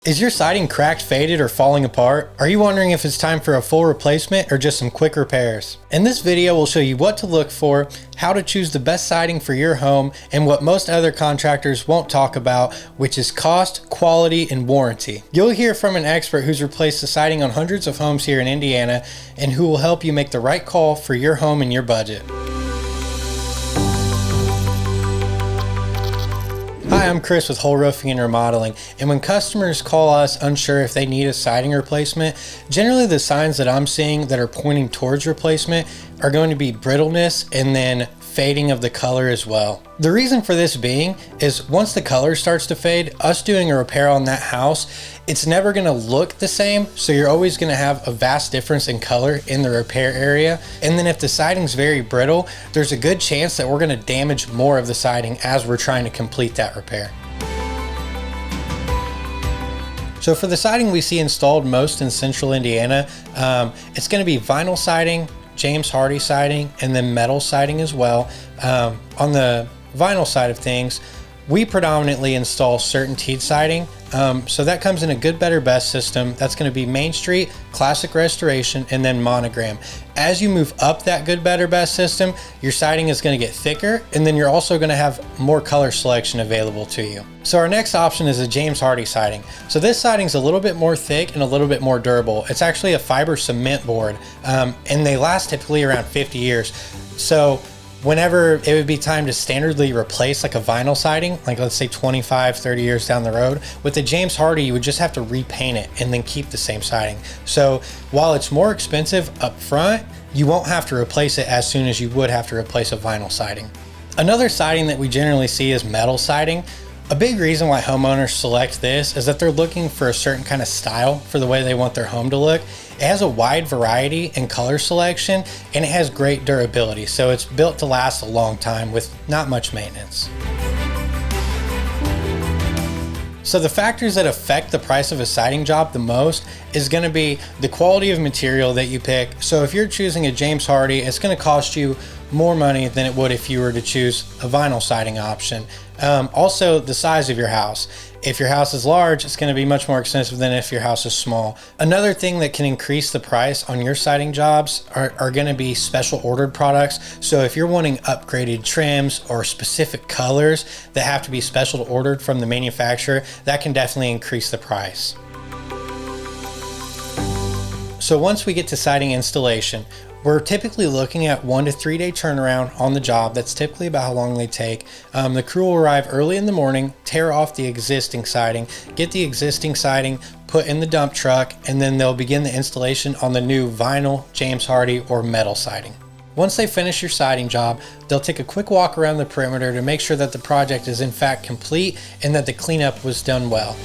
Is your siding cracked, faded, or falling apart? Are you wondering if it's time for a full replacement or just some quick repairs? In this video, we'll show you what to look for, how to choose the best siding for your home, and what most other contractors won't talk about, which is cost, quality, and warranty. You'll hear from an expert who's replaced the siding on hundreds of homes here in Indiana and who will help you make the right call for your home and your budget. Hi, I'm Chris with Hoel Roofing Remodeling, and when customers call us unsure if they need a siding replacement, generally the signs that I'm seeing that are pointing towards replacement are going to be brittleness and then fading of the color as well. The reason for this being is once the color starts to fade, us doing a repair on that house, it's never going to look the same, so you're always going to have a vast difference in color in the repair area. And then if the siding's very brittle, there's a good chance that we're going to damage more of the siding as we're trying to complete that repair. So for the siding we see installed most in central Indiana, it's going to be vinyl siding, James Hardie siding, and then metal siding as well. On the vinyl side of things, we predominantly install CertainTeed siding. So that comes in a good, better, best system. That's going to be Main Street, Classic Restoration, and then Monogram. As you move up that good, better, best system, your siding is going to get thicker, and then you're also going to have more color selection available to you. So our next option is a James Hardie siding. So this siding is a little bit more thick and a little bit more durable. It's actually a fiber cement board, and they last typically around 50 years. So whenever it would be time to standardly replace like a vinyl siding, like let's say 25, 30 years down the road, with the James Hardie, you would just have to repaint it and then keep the same siding. So while it's more expensive up front, you won't have to replace it as soon as you would have to replace a vinyl siding. Another siding that we generally see is metal siding. A big reason why homeowners select this is that they're looking for a certain kind of style for the way they want their home to look. It has a wide variety in color selection, and it has great durability, so it's built to last a long time with not much maintenance. So the factors that affect the price of a siding job the most is going to be the quality of material that you pick. So if you're choosing a James Hardie, it's going to cost you more money than it would if you were to choose a vinyl siding option. Also, the size of your house. If your house is large, it's going to be much more expensive than if your house is small. Another thing that can increase the price on your siding jobs are going to be special ordered products. So if you're wanting upgraded trims or specific colors that have to be special ordered from the manufacturer, that can definitely increase the price. So once we get to siding installation, we're typically looking at 1 to 3 day turnaround on the job. That's typically about how long they take. The crew will arrive early in the morning, tear off the existing siding, get the existing siding put in the dump truck, and then they'll begin the installation on the new vinyl, James Hardie, or metal siding. Once they finish your siding job, they'll take a quick walk around the perimeter to make sure that the project is in fact complete and that the cleanup was done well.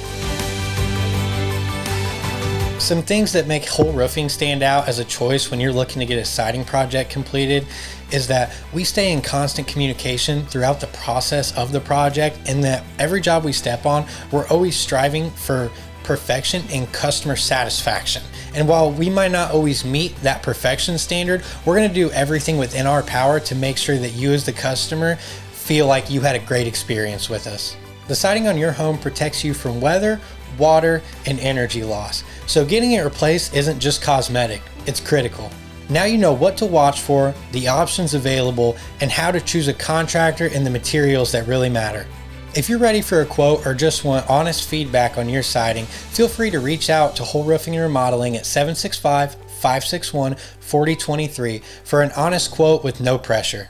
Some things that make Hoel Roofing stand out as a choice when you're looking to get a siding project completed is that we stay in constant communication throughout the process of the project, and that every job we step on, we're always striving for perfection and customer satisfaction. And while we might not always meet that perfection standard, we're going to do everything within our power to make sure that you as the customer feel like you had a great experience with us. The siding on your home protects you from weather, water, and energy loss. So getting it replaced isn't just cosmetic, it's critical. Now you know what to watch for, the options available, and how to choose a contractor and the materials that really matter. If you're ready for a quote or just want honest feedback on your siding, feel free to reach out to Hoel Roofing Remodeling at 765-561-4023 for an honest quote with no pressure.